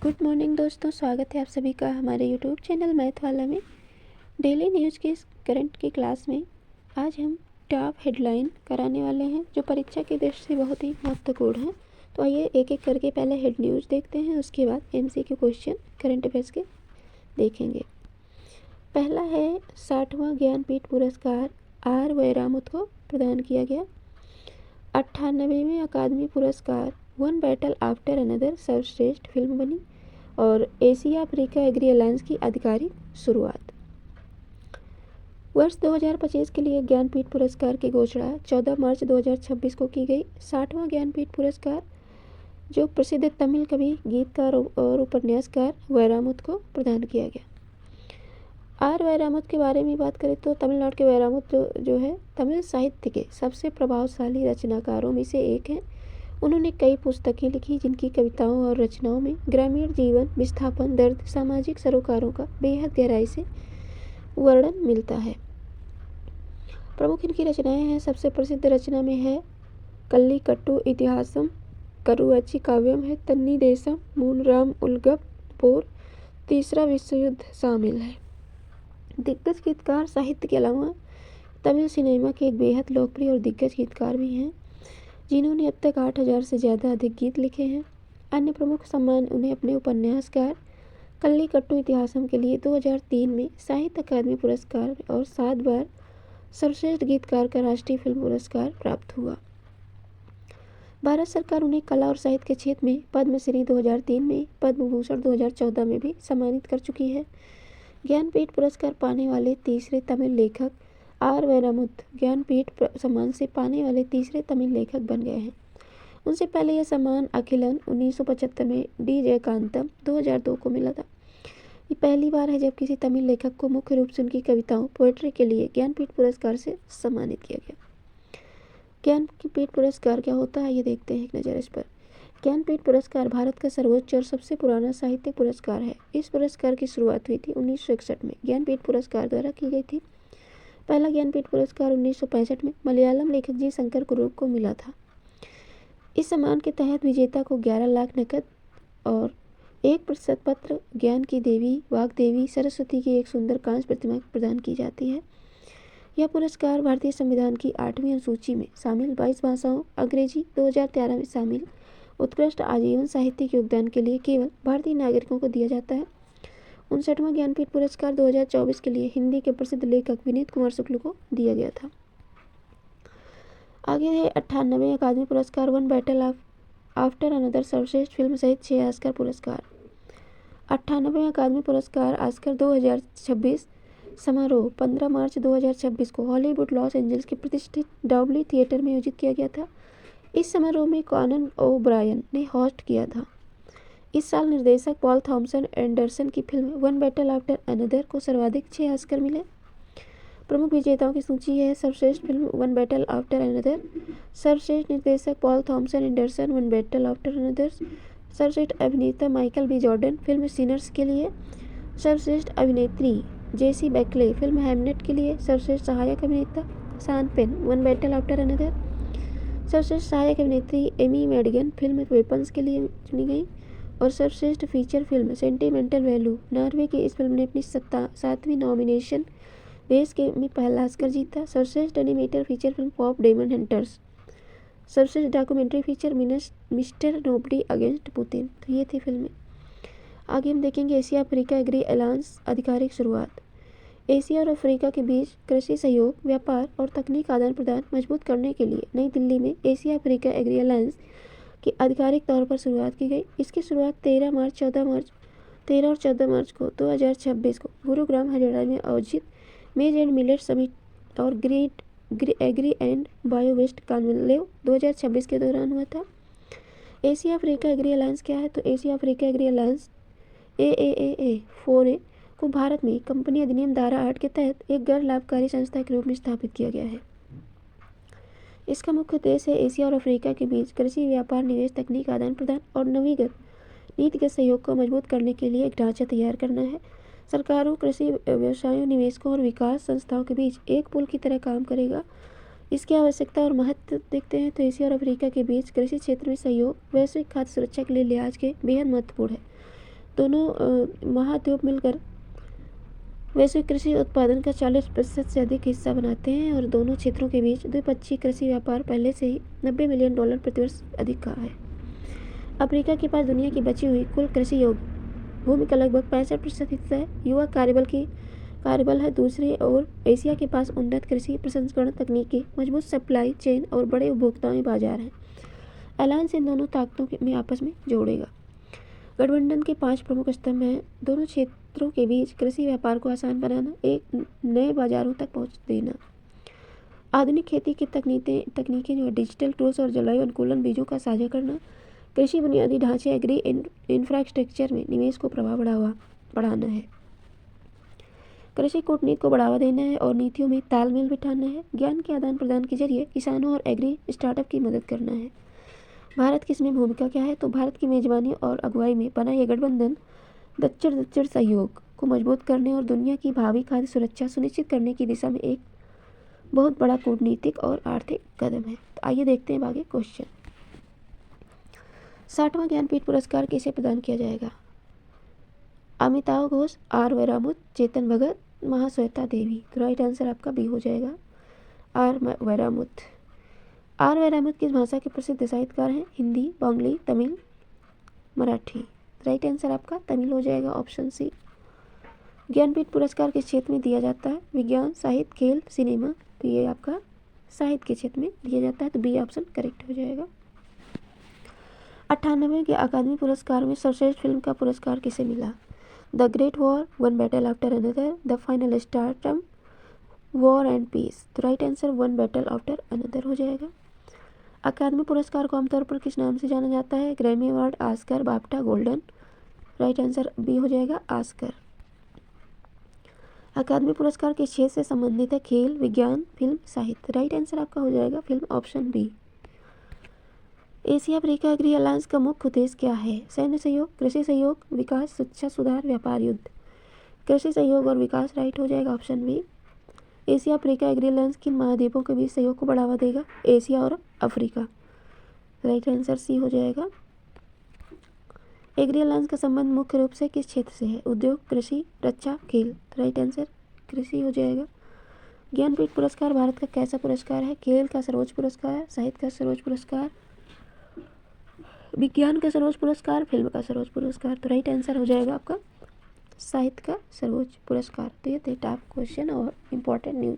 Good morning दोस्तों, स्वागत है आप सभी का हमारे यूट्यूब चैनल मैथ वाला में। डेली न्यूज़ की इस करंट की क्लास में आज हम टॉप हेडलाइन कराने वाले हैं जो परीक्षा की दृष्टि से बहुत ही महत्वपूर्ण है। तो आइए एक एक करके पहले हेड न्यूज़ देखते हैं, उसके बाद MCQ क्वेश्चन करंट अफेयर्स के देखेंगे। पहला है 60वां ज्ञानपीठ पुरस्कार R वैरामुत को प्रदान किया गया। 98वें अकादमी पुरस्कार वन बैटल आफ्टर अनदर सर्वश्रेष्ठ फिल्म बनी। और एशिया अफ्रीका एग्री अलायंस की आधिकारिक शुरुआत। वर्ष 2025 के लिए ज्ञानपीठ पुरस्कार की घोषणा 14 मार्च 2026 को की गई। 60वां ज्ञानपीठ पुरस्कार जो प्रसिद्ध तमिल कवि, गीतकार और उपन्यासकार वैरामुत को प्रदान किया गया। आर वैरामुत के बारे में बात करें तो तमिलनाडु के वैरामुत जो है तमिल साहित्य के सबसे प्रभावशाली रचनाकारों में से एक हैं। उन्होंने कई पुस्तकें लिखी जिनकी कविताओं और रचनाओं में ग्रामीण जीवन, विस्थापन, दर्द, सामाजिक सरोकारों का बेहद गहराई से वर्णन मिलता है। प्रमुख इनकी रचनाएं हैं। सबसे प्रसिद्ध रचना में है कल्लिकट्टू इतिहासम, करुवच्ची काव्यम है, तन्नी देशम, मूनराम उलगप पोर, तीसरा विश्व युद्ध शामिल है। दिग्गज गीतकार साहित्य के अलावा तमिल सिनेमा के एक बेहद लोकप्रिय और दिग्गज गीतकार भी हैं जिन्होंने अब तक 8000 से ज़्यादा अधिक गीत लिखे हैं। अन्य प्रमुख सम्मान उन्हें अपने उपन्यासकार कल्लिकट्टू इतिहासम के लिए 2003 में साहित्य अकादमी पुरस्कार और 7 बार सर्वश्रेष्ठ गीतकार का राष्ट्रीय फिल्म पुरस्कार प्राप्त हुआ। भारत सरकार उन्हें कला और साहित्य के क्षेत्र में पद्मश्री 2003 में, पद्म भूषण 2014 में भी सम्मानित कर चुकी है। ज्ञानपीठ पुरस्कार पाने वाले तीसरे तमिल लेखक आर वैरामुत ज्ञानपीठ सम्मान से पाने वाले तीसरे तमिल लेखक बन गए हैं। उनसे पहले यह सम्मान अखिलन 1975 में डी जयकांतम 2002 को मिला था। ये पहली बार है जब किसी तमिल लेखक को मुख्य रूप से उनकी कविताओं, पोएट्री के लिए ज्ञानपीठ पुरस्कार से सम्मानित किया गया। ज्ञानपीठ पुरस्कार क्या होता है ये देखते हैं एक नज़र इस पर। ज्ञानपीठ पुरस्कार भारत का सर्वोच्च और सबसे पुराना साहित्यिक पुरस्कार है। इस पुरस्कार की शुरुआत हुई थी 1961 में ज्ञानपीठ पुरस्कार द्वारा की गई थी। पहला ज्ञानपीठ पुरस्कार 1965 में मलयालम लेखक जी शंकर कुरूप को मिला था। इस सम्मान के तहत विजेता को 11 लाख नकद और 1 प्रशस्ति ज्ञान की देवी वाग्देवी सरस्वती की एक सुंदर कांस्य प्रतिमा प्रदान की जाती है। यह पुरस्कार भारतीय संविधान की 8वीं अनुसूची में शामिल 22 भाषाओं, अंग्रेजी 2013 में शामिल उत्कृष्ट आजीवन साहित्यिक योगदान के लिए केवल भारतीय नागरिकों को दिया जाता है। 59वां ज्ञानपीठ पुरस्कार 2024 के लिए हिंदी के प्रसिद्ध लेखक विनीत कुमार शुक्ल को दिया गया था। आगे है 98वें अकादमी पुरस्कार वन बैटल आफ्टर अनदर सर्वश्रेष्ठ फिल्म सहित 6 ऑस्कर पुरस्कार। 98वें अकादमी पुरस्कार ऑस्कर 2026 समारोह 15 मार्च 2026 को हॉलीवुड लॉस एंजल्स के प्रतिष्ठित डॉल्बी थिएटर में आयोजित किया गया था। इस समारोह में कॉनन ओब्रायन ने होस्ट किया था। इस साल निर्देशक पॉल थॉमसन एंडरसन की film One battle after another को सर्वाधिक 6 ऑस्कर मिले। प्रमुख विजेताओं की सूची है। सर्वश्रेष्ठ film One battle after Another, सर्वश्रेष्ठ निर्देशक Paul Thomson Anderson One battle after Another, सर्वश्रेष्ठ अभिनेता Michael B Jordan film Sinners के लिए, सर्वश्रेष्ठ अभिनेत्री जेसी बैकले फिल्म हैमनेट के लिए, सर्वश्रेष्ठ सहायक अभिनेता Sean Penn One battle after Another, सर्वश्रेष्ठ सहायक अभिनेत्री एमी मैडिगन फिल्म वेपन्स के लिए चुनी गई और सर्वश्रेष्ठ feature film sentimental value. Norway की इस फिल्म ने अपनी 7वीं नॉमिनेशन देश के में पहला ऑस्कर जीता। सर्वश्रेष्ठ animated feature film pop demon hunters, सर्वश्रेष्ठ documentary feature mister nobody against Putin. तो ये थी फिल्में। आगे हम देखेंगे एशिया अफ्रीका एग्री अलायंस आधिकारिक शुरुआत। एशिया और अफ्रीका के बीच कृषि सहयोग, व्यापार और तकनीक आदान प्रदान मजबूत करने के लिए नई दिल्ली में एशिया अफ्रीका एग्री अलायंस की आधिकारिक तौर पर शुरुआत की गई। इसकी शुरुआत 13 और 14 मार्च को 2026 को गुरुग्राम हरियाणा में आयोजित मेज एंड मिलेट समिट और great agri and bio waste conclave 2026 के दौरान हुआ था। एशिया अफ्रीका एग्री अलायंस क्या है? तो Asia Africa agri alliance AAAA 4A को भारत में कंपनी अधिनियम धारा 8 के तहत एक गैर लाभकारी संस्था के रूप में स्थापित किया गया है। इसका मुख्य उद्देश्य है एशिया और अफ्रीका के बीच कृषि, व्यापार, निवेश, तकनीक आदान प्रदान और नीतिगत सहयोग को मजबूत करने के लिए एक ढांचा तैयार करना है। सरकारों, कृषि व्यवसायों, निवेशकों और विकास संस्थाओं के बीच एक पुल की तरह काम करेगा। इसकी आवश्यकता और महत्व देखते हैं तो एशिया और अफ्रीका के बीच कृषि क्षेत्र में सहयोग वैश्विक खाद्य सुरक्षा के लिए लिहाज के बेहद महत्वपूर्ण है। दोनों महाद्वीप मिलकर वैश्विक कृषि उत्पादन का 40% से अधिक हिस्सा बनाते हैं और दोनों क्षेत्रों के बीच द्विपक्षीय कृषि व्यापार पहले से ही $90 मिलियन प्रति वर्ष अधिक का है। अफ्रीका के पास दुनिया की बची हुई कुल कृषि योग्य भूमि का लगभग 65% हिस्सा है। युवा कार्यबल है। दूसरी ओर एशिया के पास उन्नत कृषि प्रसंस्करण तकनीकी, मजबूत सप्लाई चेन और बड़े उपभोक्ताओं बाजार हैं। अलायंस इन दोनों ताकतों में आपस में जोड़ेगा। गठबंधन के 5 प्रमुख स्तंभ हैं। दोनों क्षेत्रों के बीच कृषि व्यापार को आसान बनाना, एक नए बाजारों तक पहुंच देना, आधुनिक खेती की तकनीकें जो डिजिटल टूल्स और जलवायु अनुकूलन बीजों का साझा करना, कृषि बुनियादी ढांचे एग्री इंफ्रास्ट्रक्चर में निवेश को बढ़ाना है, कृषि कूटनीति को बढ़ावा देना है और नीतियों में तालमेल बिठाना है, ज्ञान के आदान प्रदान के जरिए किसानों और एग्री स्टार्टअप की मदद करना है। भारत की इसमें भूमिका क्या है? तो भारत की मेजबानी और अगुवाई में बना यह गठबंधन दक्षिण सहयोग को मजबूत करने और दुनिया की भावी खाद्य सुरक्षा सुनिश्चित करने की दिशा में एक बहुत बड़ा कूटनीतिक और आर्थिक कदम है। तो आइए देखते हैं आगे क्वेश्चन। 60वां ज्ञानपीठ पुरस्कार किसे प्रदान किया जाएगा? अमिताभ घोष, आर वैरामुत, चेतन भगत, महाश्वेता देवी। तो राइट आंसर आपका बी हो जाएगा, आर वैरामुत। आर वैरामुत किस भाषा के प्रसिद्ध साहित्यकार हैं? हिंदी, बंगाली, तमिल, मराठी। राइट आंसर आपका तमिल हो जाएगा, ऑप्शन सी। ज्ञानपीठ पुरस्कार किस क्षेत्र में दिया जाता है? विज्ञान, साहित्य, खेल, सिनेमा। तो ये आपका साहित्य के क्षेत्र में दिया जाता है, तो बी ऑप्शन करेक्ट हो जाएगा। 98वें के अकादमी पुरस्कार में सर्वश्रेष्ठ फिल्म का पुरस्कार किसे मिला? The great war, one battle after another, the final stardom, war and peace. तो right answer one battle after another हो जाएगा। अकादमी पुरस्कार को आमतौर पर किस नाम से जाना जाता है? Grammy award, Oscar, BAFTA, golden. Right answer B हो जाएगा, ऑस्कर। अकादमी पुरस्कार किस क्षेत्र से संबंधित है? खेल, विज्ञान, फिल्म, साहित्य। राइट आंसर आपका हो जाएगा film, option B. Asia Africa agri alliance का मुख्य उद्देश्य क्या है? सैन्य सहयोग, कृषि सहयोग, विकास, शिक्षा सुधार, व्यापार, युद्ध। कृषि सहयोग और विकास। राइट हो जाएगा option B. Asia Africa agri alliance किन महाद्वीपों के बीच सहयोग को बढ़ावा देगा? एशिया और अफ्रीका। राइट आंसर सी हो जाएगा। एग्री अलायंस का संबंध मुख्य रूप से किस क्षेत्र से है? उद्योग, कृषि, रक्षा, खेल। राइट आंसर कृषि हो जाएगा। ज्ञानपीठ पुरस्कार भारत का कैसा पुरस्कार है? खेल का सर्वोच्च पुरस्कार, साहित्य का सर्वोच्च पुरस्कार, विज्ञान का सर्वोच्च पुरस्कार, फिल्म का सर्वोच्च पुरस्कार। तो राइट आंसर हो जाएगा आपका साहित्य का सर्वोच्च पुरस्कार। तो ये थे टॉप क्वेश्चन और इम्पोर्टेंट न्यूज।